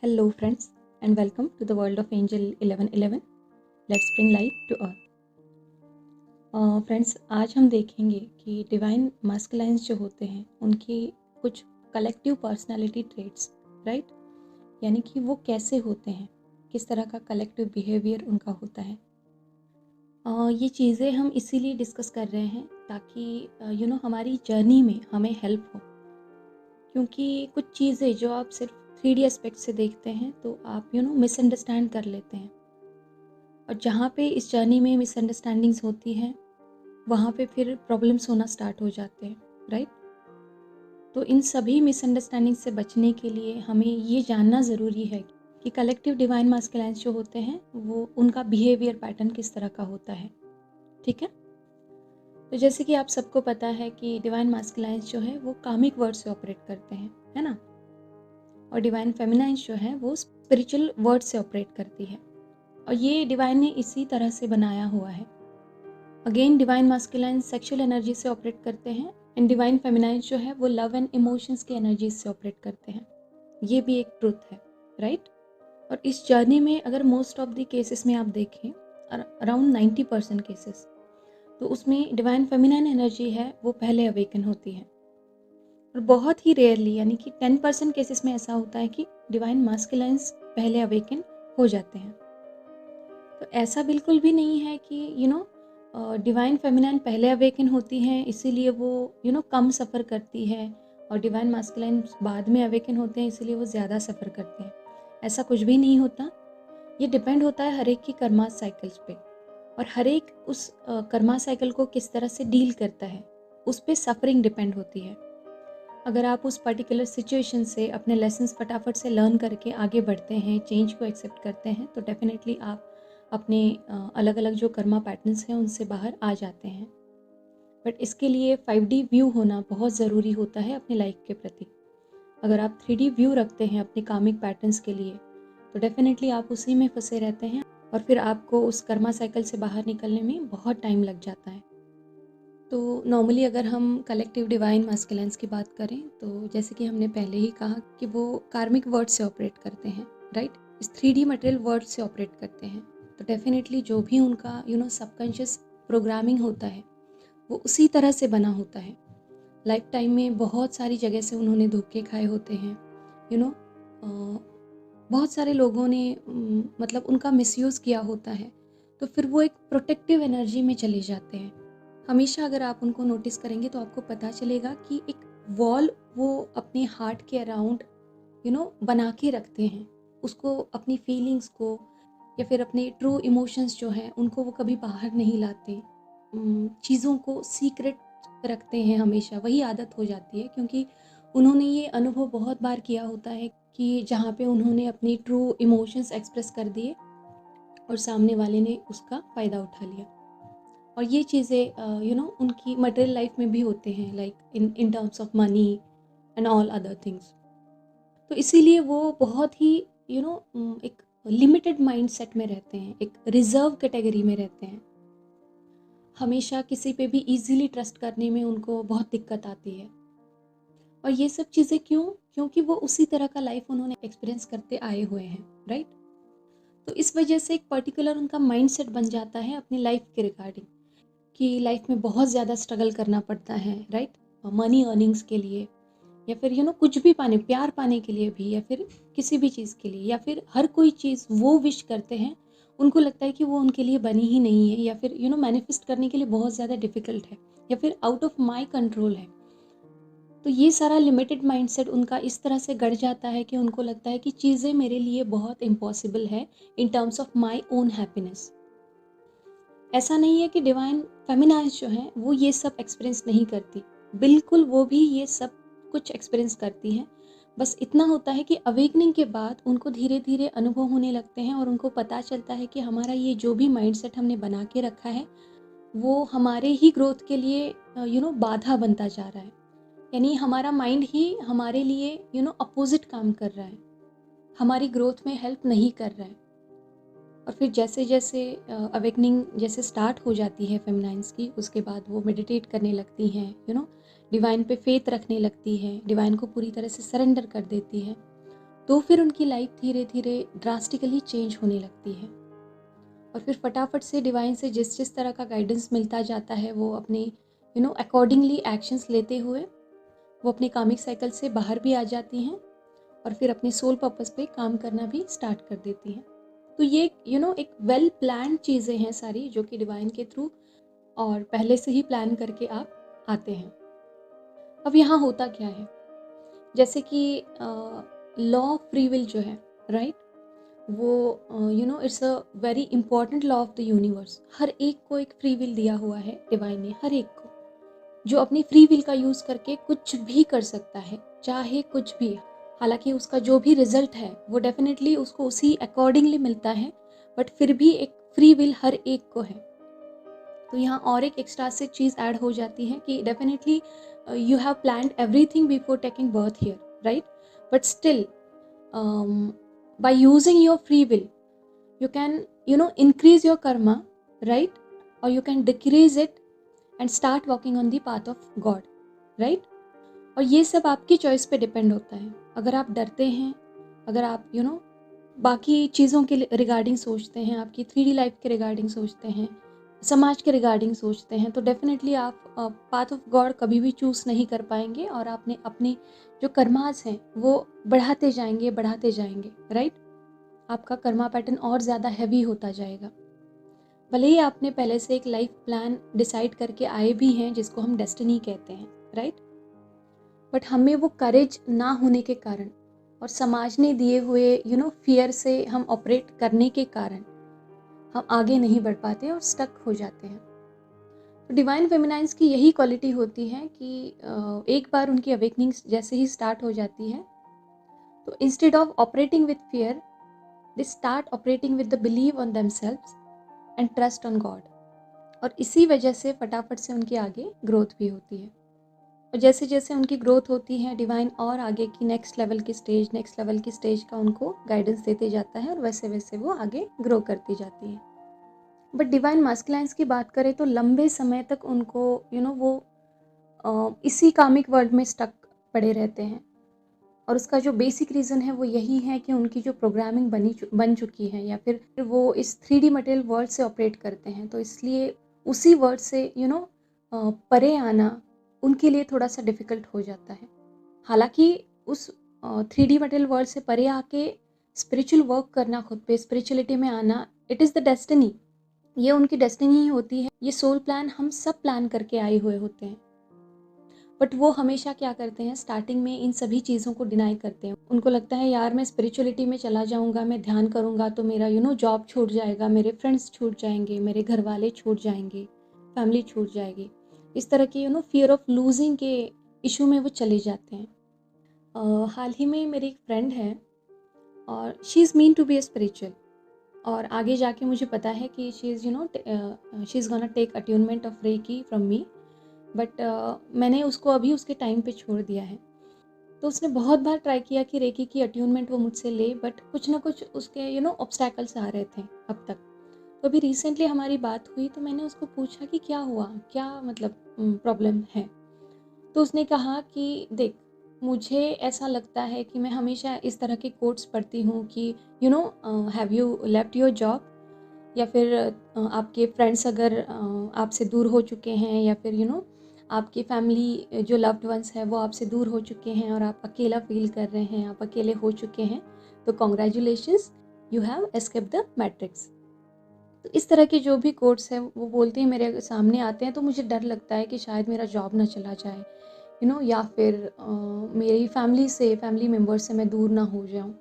Hello, friends, and welcome to the world of Angel 1111. Let's bring light to earth. Friends, आज हम देखेंगे कि divine मास्कुलाइन्स जो होते हैं उनकी कुछ कलेक्टिव पर्सनालिटी ट्रेट्स, राइट? यानी कि वो कैसे होते हैं, किस तरह का कलेक्टिव बिहेवियर उनका होता है। ये चीज़ें हम इसीलिए डिस्कस कर रहे हैं ताकि हमारी जर्नी में हमें हेल्प हो, क्योंकि कुछ चीज़ें जो आप सिर्फ 3D एस्पेक्ट से देखते हैं तो आप मिसअंडरस्टैंड कर लेते हैं, और जहाँ पे इस जर्नी में मिसअंडरस्टैंडिंग्स होती हैं वहाँ पे फिर प्रॉब्लम्स होना स्टार्ट हो जाते हैं, राइट? तो इन सभी मिसअंडरस्टैंडिंग से बचने के लिए हमें ये जानना ज़रूरी है कि कलेक्टिव डिवाइन मास्कुलाइन्स जो होते हैं वो उनका बिहेवियर पैटर्न किस तरह का होता है, ठीक है? तो जैसे कि आप सबको पता है कि डिवाइन मास्कुलाइन्स जो है वो कामिक वर्ड से ऑपरेट करते हैं, है ना? और डिवाइन फेमिनाइन्स जो है वो स्पिरिचुअल वर्ड से ऑपरेट करती है, और ये डिवाइन ने इसी तरह से बनाया हुआ है। Again divine masculine sexual energy से ऑपरेट करते हैं, एंड डिवाइन फेमिनाइन जो है वो लव एंड इमोशंस की एनर्जी से ऑपरेट करते हैं। ये भी एक ट्रूथ है, राइट? और इस जर्नी में अगर मोस्ट ऑफ द केसेस में आप देखें, अराउंड 90% केसेस, तो उसमें डिवाइन फेमिनाइन एनर्जी है वो पहले अवेकन होती है, और बहुत ही रेयरली यानी कि 10% केसेस में ऐसा होता है कि डिवाइन मास्कुलाइन्स पहले अवेकन हो जाते हैं। तो ऐसा बिल्कुल भी नहीं है कि डिवाइन फेमिनाइन पहले अवेकन होती हैं इसीलिए वो कम सफ़र करती है, और डिवाइन मास्कुलाइन बाद में अवेकन होते हैं इसीलिए वो ज़्यादा सफ़र करते हैं। ऐसा कुछ भी नहीं होता। ये डिपेंड होता है हर एक की कर्मा साइकिल्स पे, और हर एक उस कर्मा साइकिल को किस तरह से डील करता है उस पे सफरिंग डिपेंड होती है। अगर आप उस पर्टिकुलर सिचुएशन से अपने लेसन्स फटाफट से लर्न करके आगे बढ़ते हैं, चेंज को एक्सेप्ट करते हैं, तो डेफिनेटली आप अपने अलग अलग जो कर्मा पैटर्न्स हैं उनसे बाहर आ जाते हैं। बट इसके लिए 5D व्यू होना बहुत ज़रूरी होता है अपने लाइफ के प्रति। अगर आप 3D व्यू रखते हैं अपने कामिक पैटर्न्स के लिए तो डेफिनेटली आप उसी में फंसे रहते हैं, और फिर आपको उस कर्मा साइकिल से बाहर निकलने में बहुत टाइम लग जाता है। तो नॉर्मली अगर हम कलेक्टिव डिवाइन मास्कुलाइन्स की बात करें तो जैसे कि हमने पहले ही कहा कि वो कार्मिक वर्ड से ऑपरेट करते हैं, राइट? इस 3D मटेरियल वर्ड से ऑपरेट करते हैं, तो डेफिनेटली जो भी उनका सबकॉन्शियस प्रोग्रामिंग होता है वो उसी तरह से बना होता है। लाइफ टाइम में बहुत सारी जगह से उन्होंने धोखे खाए होते हैं, यू नो बहुत सारे लोगों ने मतलब उनका मिसयूज़ किया होता है, तो फिर वो एक प्रोटेक्टिव एनर्जी में चले जाते हैं। हमेशा अगर आप उनको नोटिस करेंगे तो आपको पता चलेगा कि एक वॉल वो अपने हार्ट के अराउंड बना के रखते हैं, उसको अपनी फीलिंग्स को या फिर अपने ट्रू इमोशंस जो हैं उनको वो कभी बाहर नहीं लाते। चीज़ों को सीक्रेट रखते हैं हमेशा, वही आदत हो जाती है क्योंकि उन्होंने ये अनुभव बहुत बार किया होता है कि जहाँ पे उन्होंने अपनी ट्रू इमोशंस एक्सप्रेस कर दिए और सामने वाले ने उसका फ़ायदा उठा लिया। और ये चीज़ें उनकी मटेरियल लाइफ में भी होते हैं, like in terms of money and all other things. तो इसीलिए वो बहुत ही एक लिमिटेड माइंडसेट में रहते हैं, एक रिजर्व कैटेगरी में रहते हैं। हमेशा किसी पे भी इजीली ट्रस्ट करने में उनको बहुत दिक्कत आती है, और ये सब चीज़ें क्योंकि वो उसी तरह का लाइफ उन्होंने एक्सपीरियंस करते आए हुए हैं, राइट? तो इस वजह से एक पर्टिकुलर उनका माइंडसेट बन जाता है अपनी लाइफ के रिगार्डिंग, कि लाइफ में बहुत ज़्यादा स्ट्रगल करना पड़ता है, राइट? मनी अर्निंग्स के लिए, या फिर कुछ भी पाने, प्यार पाने के लिए भी, या फिर किसी भी चीज़ के लिए, या फिर हर कोई चीज़ वो विश करते हैं, उनको लगता है कि वो उनके लिए बनी ही नहीं है, या फिर मैनिफेस्ट करने के लिए बहुत ज़्यादा डिफ़िकल्ट है, या फिर आउट ऑफ माई कंट्रोल है। तो ये सारा लिमिटेड माइंडसेट उनका इस तरह से गढ़ जाता है कि उनको लगता है कि चीज़ें मेरे लिए बहुत इम्पॉसिबल है in terms of my own happiness. ऐसा नहीं है कि डिवाइन फेमिनाइज जो हैं वो ये सब एक्सपीरियंस नहीं करती, बिल्कुल वो भी ये सब कुछ एक्सपीरियंस करती हैं। बस इतना होता है कि अवेकनिंग के बाद उनको धीरे धीरे अनुभव होने लगते हैं, और उनको पता चलता है कि हमारा ये जो भी माइंडसेट हमने बना के रखा है वो हमारे ही ग्रोथ के लिए बाधा बनता जा रहा है। यानी हमारा माइंड ही हमारे लिए अपोजिट काम कर रहा है, हमारी ग्रोथ में हेल्प नहीं कर रहा है। और फिर जैसे जैसे अवेकनिंग जैसे स्टार्ट हो जाती है फेमिनाइन्स की, उसके बाद वो मेडिटेट करने लगती हैं, डिवाइन पे फेथ रखने लगती है, डिवाइन को पूरी तरह से सरेंडर कर देती है। तो फिर उनकी लाइफ धीरे धीरे ड्रास्टिकली चेंज होने लगती है। और फिर फटाफट से डिवाइन से जिस जिस तरह का गाइडेंस मिलता जाता है, वो अपने अकॉर्डिंगली एक्शंस लेते हुए वो अपने कामिक साइकिल से बाहर भी आ जाती हैं और फिर अपने सोल पर्पस पे काम करना भी स्टार्ट कर देती हैं। तो ये एक वेल प्लान चीज़ें हैं सारी, जो कि डिवाइन के थ्रू और पहले से ही प्लान करके आप आते हैं। अब यहाँ होता क्या है, जैसे कि लॉ ऑफ फ्री विल जो है, राइट, वो it's a very important law of the universe. हर एक को एक फ्री विल दिया हुआ है डिवाइन ने, हर एक को, जो अपनी फ्री विल का यूज़ करके कुछ भी कर सकता है, चाहे कुछ भी। हालांकि उसका जो भी रिजल्ट है वो डेफिनेटली उसको उसी अकॉर्डिंगली मिलता है, बट फिर भी एक फ्री विल हर एक को है। तो यहाँ और एक एक्स्ट्रा से चीज़ ऐड हो जाती है कि definitely you have planned everything before taking birth here, right, but still by using your free will you can increase your karma, right, or you can decrease it and start walking on the path of God, right। और ये सब आपकी choice पे depend होता है। अगर आप डरते हैं, अगर आप बाकी चीज़ों के रिगार्डिंग सोचते हैं, आपकी 3D लाइफ के रिगार्डिंग सोचते हैं, समाज के रिगार्डिंग सोचते हैं, तो डेफिनेटली आप पाथ ऑफ गॉड कभी भी चूज़ नहीं कर पाएंगे और आपने अपने जो कर्मास हैं वो बढ़ाते जाएंगे, राइट। आपका कर्मा पैटर्न और ज़्यादा हैवी होता जाएगा। भले ही आपने पहले से एक लाइफ प्लान डिसाइड करके आए भी हैं, जिसको हम डेस्टिनी कहते हैं, राइट, बट हमें वो करेज ना होने के कारण और समाज ने दिए हुए फियर से हम ऑपरेट करने के कारण हम आगे नहीं बढ़ पाते और स्टक हो जाते हैं। तो डिवाइन फेमिनाइन्स की यही क्वालिटी होती है कि एक बार उनकी अवेकनिंग जैसे ही स्टार्ट हो जाती है, तो instead of operating with fear they start operating with the believe on themselves and trust on God. और इसी वजह से फटाफट से उनकी आगे ग्रोथ भी होती है। और जैसे जैसे उनकी ग्रोथ होती है, डिवाइन और आगे की नेक्स्ट लेवल की स्टेज का उनको गाइडेंस देते जाता है और वैसे वैसे वो आगे ग्रो करती जाती है। बट डिवाइन मास्कुलाइन्स की बात करें तो लंबे समय तक उनको वो इसी कामिक वर्ल्ड में स्टक पड़े रहते हैं। और उसका जो बेसिक रीज़न है वो यही है कि उनकी जो प्रोग्रामिंग बन चुकी है, या फिर वो इस 3D मटेरियल वर्ल्ड से ऑपरेट करते हैं, तो इसलिए उसी वर्ल्ड से परे आना उनके लिए थोड़ा सा डिफ़िकल्ट हो जाता है। हालांकि उस 3D मटेरियल वर्ल्ड से परे आके स्पिरिचुअल वर्क करना, खुद पे स्पिरिचुअलिटी में आना, इट इज़ द डेस्टिनी। ये उनकी डेस्टिनी ही होती है। ये सोल प्लान हम सब प्लान करके आए हुए होते हैं, बट वो हमेशा क्या करते हैं, स्टार्टिंग में इन सभी चीज़ों को डिनाई करते हैं। उनको लगता है यार मैं स्पिरिचुअलिटी में चला जाऊंगा, मैं ध्यान करूंगा तो मेरा जॉब छूट जाएगा, मेरे फ्रेंड्स छूट जाएंगे, मेरे घर वाले छूट जाएंगे, फैमिली छूट जाएगी। इस तरह की फियर ऑफ लूजिंग के इशू में वो चले जाते हैं। हाल ही में मेरी एक फ्रेंड है और she is mean to be a spiritual, और आगे जाके मुझे पता है कि she is gonna take attunement of reiki from me, but मैंने उसको अभी उसके टाइम पे छोड़ दिया है। तो उसने बहुत बार ट्राई किया कि रेकी की अट्यूनमेंट वो मुझसे ले, बट कुछ ना कुछ उसके ऑब्स्टैकल्स आ रहे थे अब तक। तो अभी रिसेंटली हमारी बात हुई तो मैंने उसको पूछा कि क्या हुआ, क्या मतलब प्रॉब्लम है। तो उसने कहा कि देख, मुझे ऐसा लगता है कि मैं हमेशा इस तरह के कोट्स पढ़ती हूँ कि have you left your job, या फिर आपके फ्रेंड्स अगर आपसे दूर हो चुके हैं, या फिर आपकी फैमिली जो लव्ड वंस है वो आपसे दूर हो चुके हैं और आप अकेला फील कर रहे हैं, आप अकेले हो चुके हैं, तो congratulations, you have escaped the matrix. तो इस तरह के जो भी कोट्स हैं वो बोलते हैं, मेरे सामने आते हैं, तो मुझे डर लगता है कि शायद मेरा जॉब ना चला जाए, या फिर मेरी फैमिली मेम्बर से मैं दूर ना हो जाऊँ,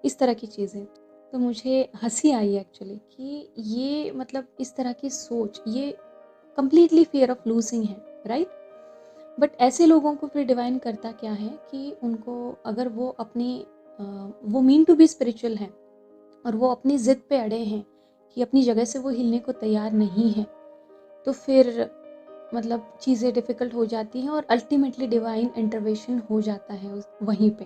इस तरह की चीज़ें। तो मुझे हंसी आई एक्चुअली कि ये मतलब इस तरह की सोच, ये कम्प्लीटली फियर ऑफ लूजिंग है, राइट। बट ऐसे लोगों को फिर डिवाइन करता क्या है कि उनको, अगर वो वो मीन टू बी स्पिरिचुअल हैं और वो अपनी ज़िद पे अड़े हैं कि अपनी जगह से वो हिलने को तैयार नहीं है, तो फिर मतलब चीज़ें डिफ़िकल्ट हो जाती हैं और अल्टीमेटली डिवाइन इंटरवेंशन हो जाता है वहीं पे।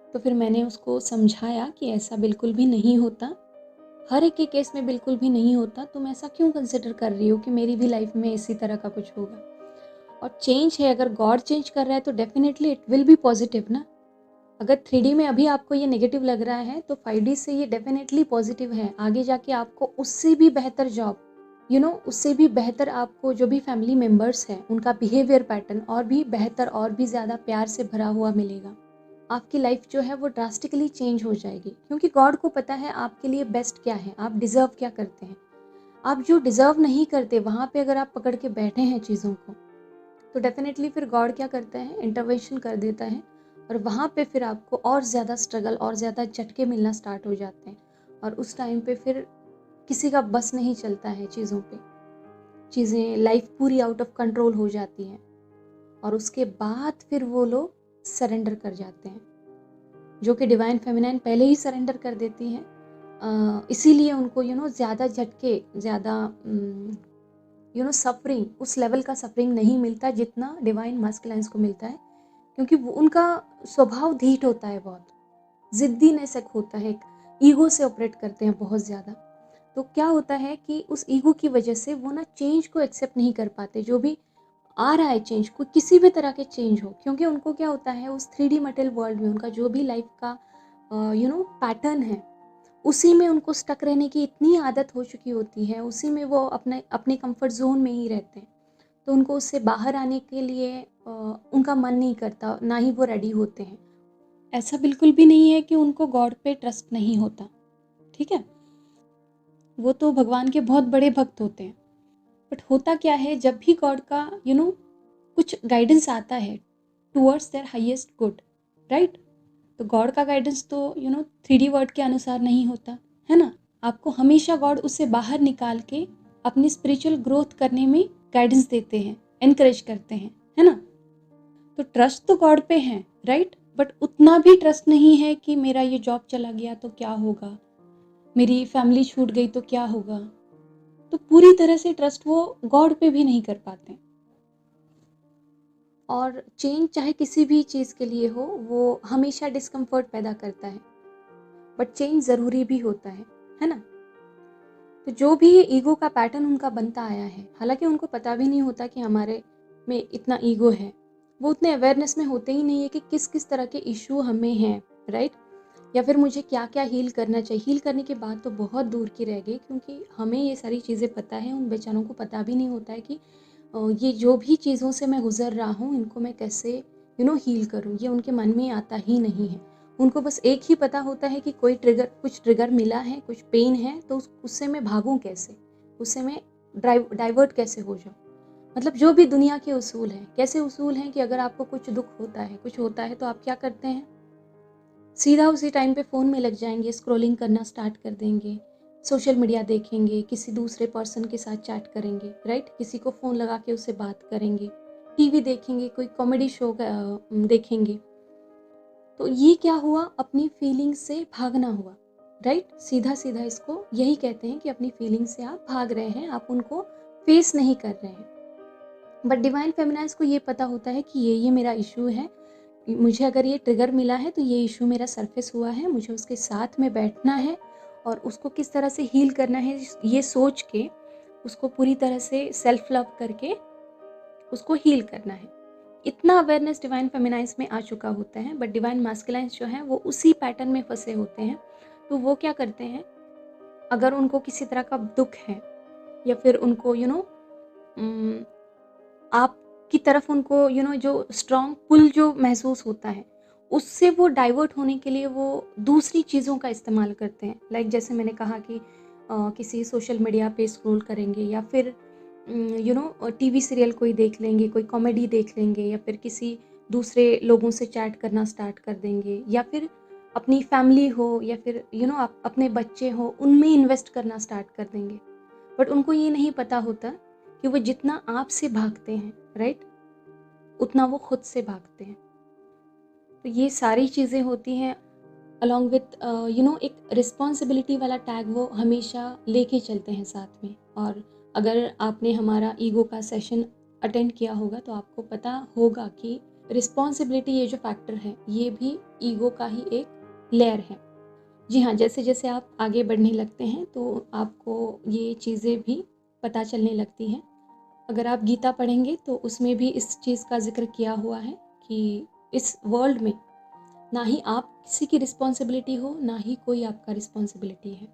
तो फिर मैंने उसको समझाया कि ऐसा बिल्कुल भी नहीं होता, हर एक के केस में बिल्कुल भी नहीं होता। तुम ऐसा क्यों कंसिडर कर रही हो कि मेरी भी लाइफ में इसी तरह का कुछ होगा। और चेंज है, अगर गॉड चेंज कर रहा है तो definitely it will be positive ना। अगर 3D में अभी आपको ये नेगेटिव लग रहा है तो 5D से ये डेफिनेटली पॉजिटिव है। आगे जाके आपको उससे भी बेहतर जॉब, उससे भी बेहतर आपको जो भी फैमिली मेंबर्स हैं उनका बिहेवियर पैटर्न और भी बेहतर और भी ज़्यादा प्यार से भरा हुआ मिलेगा। आपकी लाइफ जो है वो ड्रास्टिकली चेंज हो जाएगी, क्योंकि गॉड को पता है आपके लिए बेस्ट क्या है, आप डिज़र्व क्या करते हैं। आप जो डिज़र्व नहीं करते वहाँ पे अगर आप पकड़ के बैठे हैं चीज़ों को, तो डेफिनेटली फिर गॉड क्या करता है, इंटरवेंशन कर देता है और वहाँ पे फिर आपको और ज़्यादा स्ट्रगल और ज़्यादा झटके मिलना स्टार्ट हो जाते हैं। और उस टाइम पे फिर किसी का बस नहीं चलता है चीज़ों पे, चीज़ें लाइफ पूरी आउट ऑफ कंट्रोल हो जाती हैं और उसके बाद फिर वो लोग सरेंडर कर जाते हैं, जो कि डिवाइन फेमिनाइन पहले ही सरेंडर कर देती हैं। इसीलिए उनको ज़्यादा झटके, ज़्यादा सफरिंग, उस लेवल का सफरिंग नहीं मिलता जितना डिवाइन मास्कुलाइन्स को मिलता है, क्योंकि वो उनका स्वभाव धीट होता है, बहुत ज़िद्दीनेस एक होता है, एक ईगो से ऑपरेट करते हैं बहुत ज़्यादा। तो क्या होता है कि उस ईगो की वजह से वो ना चेंज को एक्सेप्ट नहीं कर पाते, जो भी आ रहा है चेंज, कोई किसी भी तरह के चेंज हो, क्योंकि उनको क्या होता है उस 3D मटेरियल वर्ल्ड में उनका जो भी लाइफ का पैटर्न है, उसी में उनको स्टक रहने की इतनी आदत हो चुकी होती है, उसी में वो अपने अपने कंफर्ट जोन में ही रहते हैं। तो उनको उससे बाहर आने के लिए उनका मन नहीं करता, ना ही वो रेडी होते हैं। ऐसा बिल्कुल भी नहीं है कि उनको गॉड पे ट्रस्ट नहीं होता, ठीक है, वो तो भगवान के बहुत बड़े भक्त होते हैं। बट होता क्या है, जब भी गॉड का कुछ गाइडेंस आता है towards their highest good, right, तो गॉड का गाइडेंस तो 3D वर्ड के अनुसार नहीं होता है ना। आपको हमेशा गॉड उससे बाहर निकाल के अपनी स्पिरिचुअल ग्रोथ करने में गाइडेंस देते हैं, एनकरेज करते हैं, है ना। तो ट्रस्ट तो गॉड पे है, राइट, बट उतना भी ट्रस्ट नहीं है कि मेरा ये जॉब चला गया तो क्या होगा, मेरी फैमिली छूट गई तो क्या होगा। तो पूरी तरह से ट्रस्ट वो गॉड पे भी नहीं कर पाते। और चेंज चाहे किसी भी चीज़ के लिए हो, वो हमेशा डिस्कम्फर्ट पैदा करता है, बट चेंज ज़रूरी भी होता है ना। तो जो भी ये ईगो का पैटर्न उनका बनता आया है, हालांकि उनको पता भी नहीं होता कि हमारे में इतना ईगो है, वो उतने अवेयरनेस में होते ही नहीं है कि किस किस तरह के इशू हमें हैं, राइट, या फिर मुझे क्या क्या हील करना चाहिए। हील करने की बात तो बहुत दूर की रह गई, क्योंकि हमें ये सारी चीज़ें पता है, उन बेचारों को पता भी नहीं होता है कि ये जो भी चीज़ों से मैं गुजर रहा हूँ इनको मैं कैसे हील करूँ, ये उनके मन में आता ही नहीं है। उनको बस एक ही पता होता है कि कुछ ट्रिगर मिला है, कुछ पेन है, तो उससे मैं भागूं कैसे, उससे मैं डाइवर्ट कैसे हो जाऊँ। मतलब जो भी दुनिया के उसूल हैं, कैसे उसूल हैं कि अगर आपको कुछ दुख होता है, कुछ होता है, तो आप क्या करते हैं, सीधा उसी टाइम पे फ़ोन में लग जाएंगे, स्क्रॉलिंग करना स्टार्ट कर देंगे, सोशल मीडिया देखेंगे, किसी दूसरे पर्सन के साथ चैट करेंगे, राइट, किसी को फ़ोन लगा के उससे बात करेंगे, टीवी देखेंगे, कोई कॉमेडी शो देखेंगे। तो ये क्या हुआ, अपनी फीलिंग से भागना हुआ, राइट। सीधा सीधा इसको यही कहते हैं कि अपनी फीलिंग से आप भाग रहे हैं, आप उनको फेस नहीं कर रहे हैं। बट डिवाइन फेमिनाइन्स को ये पता होता है कि ये मेरा इशू है, मुझे अगर ये ट्रिगर मिला है तो ये इशू मेरा सरफेस हुआ है, मुझे उसके साथ में बैठना है और उसको किस तरह से हील करना है, ये सोच के उसको पूरी तरह से सेल्फ लव करके उसको हील करना है। इतना अवेयरनेस डिवाइन फेमिनाइन्स में आ चुका होता है। बट डिवाइन मास्कुलाइन्स जो हैं वो उसी पैटर्न में फंसे होते हैं। तो वो क्या करते हैं, अगर उनको किसी तरह का दुख है या फिर उनको आपकी तरफ उनको जो स्ट्रॉन्ग पुल जो महसूस होता है, उससे वो डाइवर्ट होने के लिए वो दूसरी चीज़ों का इस्तेमाल करते हैं। लाइक जैसे मैंने कहा कि किसी सोशल मीडिया पे स्क्रॉल करेंगे, या फिर टीवी सीरियल कोई देख लेंगे, कोई कॉमेडी देख लेंगे, या फिर किसी दूसरे लोगों से चैट करना स्टार्ट कर देंगे, या फिर अपनी फैमिली हो या फिर आप अपने बच्चे हो उनमें इन्वेस्ट करना स्टार्ट कर देंगे। बट उनको ये नहीं पता होता कि वो जितना आपसे भागते हैं, राइट, उतना वो खुद से भागते हैं। तो ये सारी चीज़ें होती हैं अलॉन्ग विथ एक रिस्पॉन्सिबिलिटी वाला टैग वो हमेशा लेके चलते हैं साथ में। और अगर आपने हमारा ईगो का सेशन अटेंड किया होगा तो आपको पता होगा कि रिस्पॉन्सिबिलिटी ये जो फैक्टर है ये भी ईगो का ही एक लेयर है। जी हाँ, जैसे जैसे आप आगे बढ़ने लगते हैं तो आपको ये चीज़ें भी पता चलने लगती हैं। अगर आप गीता पढ़ेंगे तो उसमें भी इस चीज़ का जिक्र किया हुआ है कि इस वर्ल्ड में ना ही आप किसी की रिस्पॉन्सिबिलिटी हो, ना ही कोई आपका रिस्पॉन्सिबिलिटी है।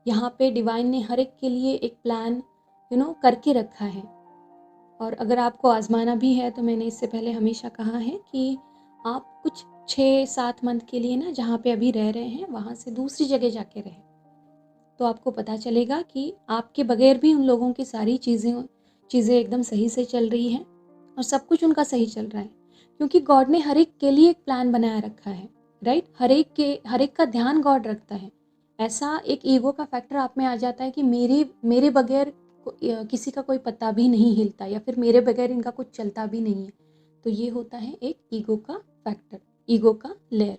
यहाँ पे डिवाइन ने हर एक के लिए एक प्लान करके रखा है। और अगर आपको आजमाना भी है तो मैंने इससे पहले हमेशा कहा है कि आप कुछ 6-7 मंथ के लिए ना, जहाँ पे अभी रह रहे हैं वहाँ से दूसरी जगह जाके रहें, तो आपको पता चलेगा कि आपके बगैर भी उन लोगों की सारी चीज़ें एकदम सही से चल रही हैं और सब कुछ उनका सही चल रहा है, क्योंकि गॉड ने हर एक के लिए एक प्लान बनाया रखा है, राइट। हर एक का ध्यान गॉड रखता है। ऐसा एक ईगो का फैक्टर आप में आ जाता है कि मेरे बगैर किसी का कोई पत्ता भी नहीं हिलता, या फिर मेरे बगैर इनका कुछ चलता भी नहीं है। तो ये होता है एक ईगो का फैक्टर, ईगो का लेयर।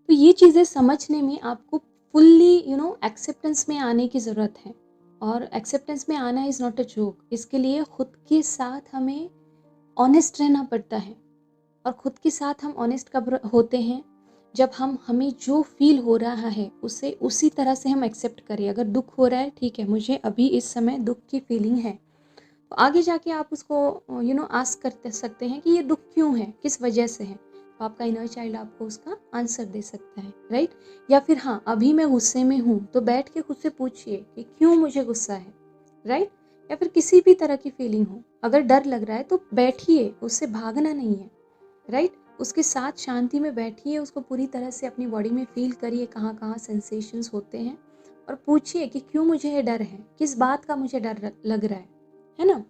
तो ये चीज़ें समझने में आपको फुल्ली एक्सेप्टेंस में आने की ज़रूरत है। और एक्सेप्टेंस में आना इज़ नॉट अ जोक। इसके लिए खुद के साथ हमें ऑनेस्ट रहना पड़ता है। और खुद के साथ हम ऑनेस्ट कब होते हैं? जब हमें जो फील हो रहा है उसे उसी तरह से हम एक्सेप्ट करें। अगर दुख हो रहा है, ठीक है, मुझे अभी इस समय दुख की फीलिंग है, तो आगे जाके आप उसको आस्क कर सकते हैं कि ये दुख क्यों है, किस वजह से है। तो आपका इनर चाइल्ड आपको उसका आंसर दे सकता है, राइट। या फिर हाँ, अभी मैं गुस्से में हूँ, तो बैठ के खुद से पूछिए कि क्यों मुझे गुस्सा है, राइट। या फिर किसी भी तरह की फीलिंग हो, अगर डर लग रहा है तो बैठिए, उससे भागना नहीं है, राइट। उसके साथ शांति में बैठिए, उसको पूरी तरह से अपनी बॉडी में फील करिए कहाँ कहाँ सेंसेशंस होते हैं, और पूछिए कि क्यों मुझे ये डर है, किस बात का मुझे डर लग रहा है ना।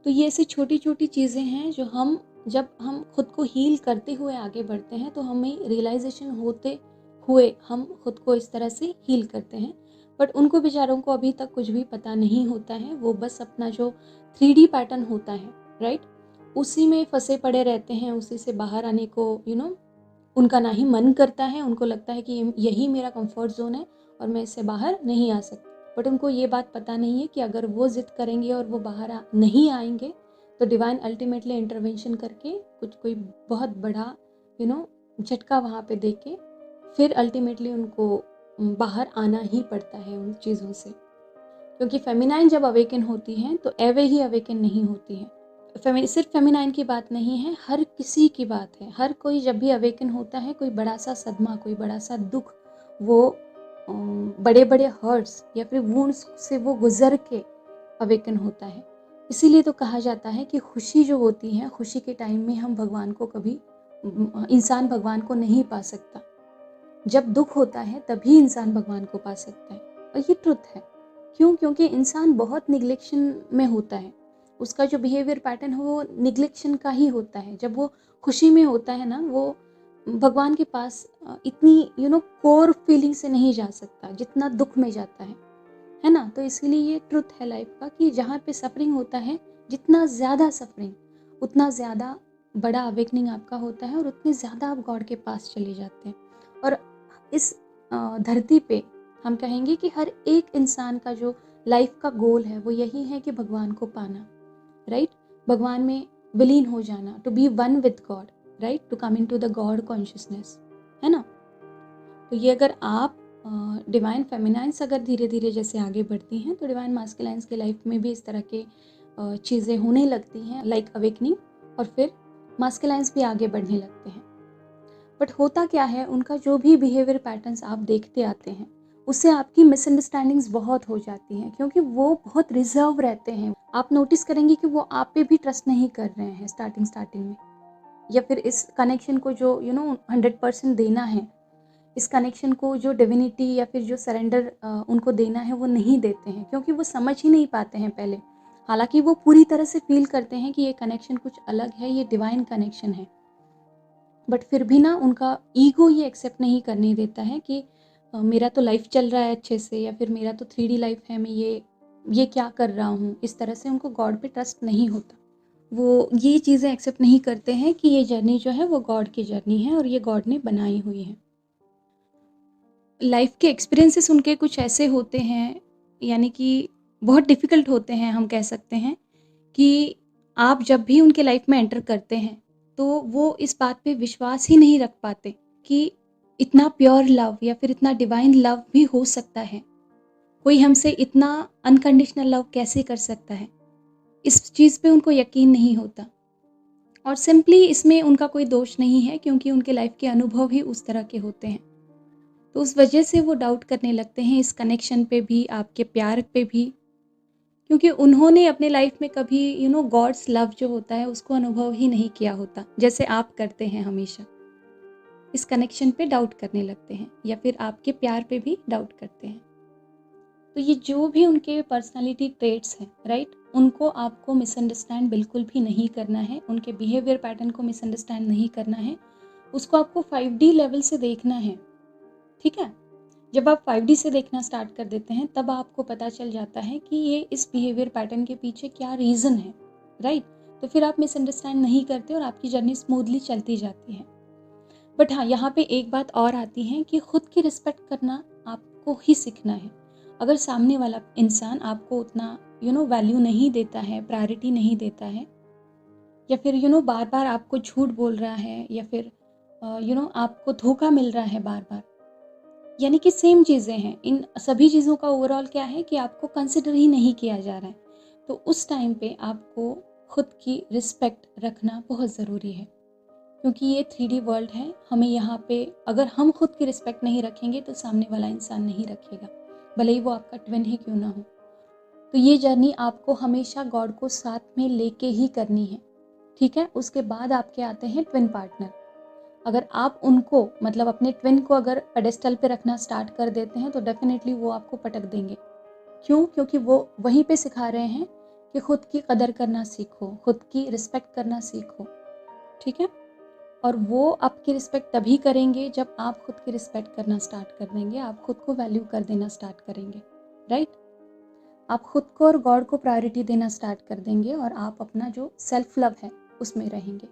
तो ये ऐसी छोटी छोटी चीज़ें हैं जो जब हम खुद को हील करते हुए आगे बढ़ते हैं, तो हमें रियलाइजेशन होते हुए हम खुद को इस तरह से हील करते हैं। बट उनको बेचारों को अभी तक कुछ भी पता नहीं होता है। वो बस अपना जो 3D पैटर्न होता है, राइट, उसी में फंसे पड़े रहते हैं। उसी से बाहर आने को उनका ना ही मन करता है। उनको लगता है कि यही मेरा कंफर्ट जोन है और मैं इससे बाहर नहीं आ सकती। बट उनको ये बात पता नहीं है कि अगर वो ज़िद करेंगे और वो बाहर नहीं आएंगे, तो डिवाइन अल्टीमेटली इंटरवेंशन करके कोई बहुत बड़ा झटका वहाँ पे दे के फिर अल्टीमेटली उनको बाहर आना ही पड़ता है उन चीज़ों से। क्योंकि फेमिनाइन जब अवेकन होती है तो एवे ही अवेकन नहीं होती है। सिर्फ फेमिनाइन की बात नहीं है, हर किसी की बात है। हर कोई जब भी अवेकन होता है, कोई बड़ा सा सदमा, कोई बड़ा सा दुख, वो बड़े बड़े हर्ट्स या फिर वुंड्स से वो गुजर के अवेकन होता है। इसीलिए तो कहा जाता है कि खुशी जो होती है, खुशी के टाइम में हम भगवान को कभी इंसान भगवान को नहीं पा सकता। जब दुख होता है तभी इंसान भगवान को पा सकता है। और ये ट्रुथ है। क्यों? क्योंकि इंसान बहुत निग्लेक्शन में होता है। उसका जो बिहेवियर पैटर्न है वो निग्लेक्शन का ही होता है। जब वो खुशी में होता है ना, वो भगवान के पास इतनी कोर फीलिंग से नहीं जा सकता जितना दुख में जाता है ना। तो इसीलिए ये ट्रुथ है लाइफ का कि जहाँ पे सफरिंग होता है, जितना ज़्यादा सफरिंग उतना ज़्यादा बड़ा अवेकनिंग आपका होता है और उतने ज़्यादा आप गॉड के पास चले जाते हैं। और इस धरती पे हम कहेंगे कि हर एक इंसान का जो लाइफ का गोल है वो यही है कि भगवान को पाना, राइट। भगवान में विलीन हो जाना, to be one with God, right, to come into the God consciousness, है ना। तो ये अगर आप डिवाइन फेमिनाइंस अगर धीरे धीरे जैसे आगे बढ़ती हैं, तो डिवाइन मास्कुलाइंस के लाइफ में भी इस तरह के चीज़ें होने लगती हैं, लाइक अवेकनिंग, और फिर मास्कुलाइंस भी आगे बढ़ने लगते हैं। बट होता क्या है, उनका जो भी बिहेवियर पैटर्न्स आप देखते आते हैं, उससे आपकी मिसअंडरस्टैंडिंग्स बहुत हो जाती हैं, क्योंकि वो बहुत रिजर्व रहते हैं। आप नोटिस करेंगे कि वो आप पे भी ट्रस्ट नहीं कर रहे हैं स्टार्टिंग में, या फिर इस कनेक्शन को जो 100% देना है, इस कनेक्शन को जो डिविनिटी या फिर जो सरेंडर उनको देना है वो नहीं देते हैं, क्योंकि वो समझ ही नहीं पाते हैं पहले। हालांकि वो पूरी तरह से फील करते हैं कि ये कनेक्शन कुछ अलग है, ये डिवाइन कनेक्शन है। बट फिर भी ना उनका ईगो ये एक्सेप्ट नहीं करने देता है कि मेरा तो लाइफ चल रहा है अच्छे से, या फिर मेरा तो 3D लाइफ है, मैं ये क्या कर रहा हूँ। इस तरह से उनको गॉड पे ट्रस्ट नहीं होता। वो ये चीज़ें एक्सेप्ट नहीं करते हैं कि ये जर्नी जो है वो गॉड की जर्नी है और ये गॉड ने बनाई हुई है। लाइफ के एक्सपीरियंसेस उनके कुछ ऐसे होते हैं, यानी कि बहुत डिफ़िकल्ट होते हैं, हम कह सकते हैं कि आप जब भी उनके लाइफ में एंटर करते हैं तो वो इस बात पे विश्वास ही नहीं रख पाते कि इतना प्योर लव या फिर इतना डिवाइन लव भी हो सकता है। कोई हमसे इतना अनकंडीशनल लव कैसे कर सकता है, इस चीज़ पे उनको यकीन नहीं होता। और सिंपली इसमें उनका कोई दोष नहीं है, क्योंकि उनके लाइफ के अनुभव ही उस तरह के होते हैं। तो उस वजह से वो डाउट करने लगते हैं इस कनेक्शन पे भी, आपके प्यार पे भी, क्योंकि उन्होंने अपने लाइफ में कभी गॉड्स लव जो होता है उसको अनुभव ही नहीं किया होता, जैसे आप करते हैं हमेशा। इस कनेक्शन पे डाउट करने लगते हैं, या फिर आपके प्यार पे भी डाउट करते हैं। तो ये जो भी उनके पर्सनालिटी ट्रेट्स हैं, राइट, उनको आपको मिसअंडरस्टैंड बिल्कुल भी नहीं करना है, उनके बिहेवियर पैटर्न को मिसअंडरस्टैंड नहीं करना है, उसको आपको 5D लेवल से देखना है, ठीक है। जब आप 5D से देखना स्टार्ट कर देते हैं, तब आपको पता चल जाता है कि ये इस बिहेवियर पैटर्न के पीछे क्या रीज़न है, राइट। तो फिर आप मिसअंडरस्टैंड नहीं करते और आपकी जर्नी स्मूथली चलती जाती है। बट हाँ, यहाँ पे एक बात और आती है कि खुद की रिस्पेक्ट करना आपको ही सीखना है। अगर सामने वाला इंसान आपको उतना वैल्यू नहीं देता है, प्रायोरिटी नहीं देता है, या फिर बार बार आपको झूठ बोल रहा है, या फिर आपको धोखा मिल रहा है बार बार, यानी कि सेम चीज़ें हैं, इन सभी चीज़ों का ओवरऑल क्या है कि आपको कंसिडर ही नहीं किया जा रहा है, तो उस टाइम पे आपको खुद की रिस्पेक्ट रखना बहुत ज़रूरी है। क्योंकि ये 3D वर्ल्ड है, हमें यहाँ पे अगर हम खुद की रिस्पेक्ट नहीं रखेंगे तो सामने वाला इंसान नहीं रखेगा, भले ही वो आपका ट्विन ही क्यों ना हो। तो ये जर्नी आपको हमेशा गॉड को साथ में लेके ही करनी है, ठीक है। उसके बाद आपके आते हैं ट्विन पार्टनर। अगर आप उनको मतलब अपने ट्विन को अगर पेडेस्टल पे रखना स्टार्ट कर देते हैं तो डेफिनेटली वो आपको पटक देंगे। क्यों? क्योंकि वो वहीं पे सिखा रहे हैं कि खुद की कदर करना सीखो, खुद की रिस्पेक्ट करना सीखो, ठीक है। और वो आपकी रिस्पेक्ट तभी करेंगे जब आप खुद की रिस्पेक्ट करना स्टार्ट कर देंगे, आप खुद को वैल्यू कर देना स्टार्ट करेंगे, राइट। आप खुद को और गॉड को प्रायोरिटी देना स्टार्ट कर देंगे और आप अपना जो सेल्फ लव है उसमें रहेंगे।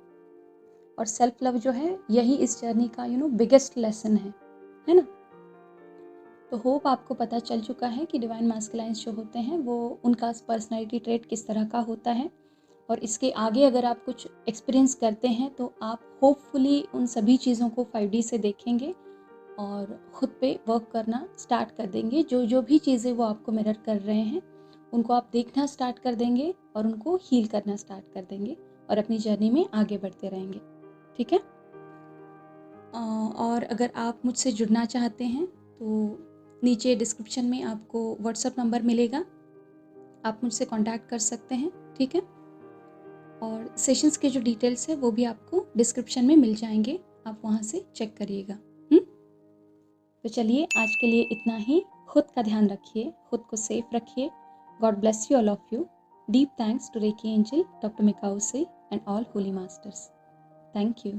और सेल्फ लव जो है यही इस जर्नी का बिगेस्ट लेसन है ना। तो होप आपको पता चल चुका है कि डिवाइन मास्कुलाइन्स जो होते हैं वो उनका पर्सनैलिटी ट्रेट किस तरह का होता है। और इसके आगे अगर आप कुछ एक्सपीरियंस करते हैं तो आप होपफुली उन सभी चीज़ों को 5D से देखेंगे और ख़ुद पे वर्क करना स्टार्ट कर देंगे। जो जो भी चीज़ें वो आपको मिरर कर रहे हैं उनको आप देखना स्टार्ट कर देंगे और उनको हील करना स्टार्ट कर देंगे और अपनी जर्नी में आगे बढ़ते रहेंगे, ठीक है। और अगर आप मुझसे जुड़ना चाहते हैं तो नीचे डिस्क्रिप्शन में आपको व्हाट्सएप नंबर मिलेगा, आप मुझसे कांटेक्ट कर सकते हैं, ठीक है। और सेशंस के जो डिटेल्स है वो भी आपको डिस्क्रिप्शन में मिल जाएंगे, आप वहाँ से चेक करिएगा। तो चलिए आज के लिए इतना ही। खुद का ध्यान रखिए, खुद को सेफ रखिए। God bless you all of you. Deep thanks to Reiki angel, doctor Mikao से and all holy masters. Thank you.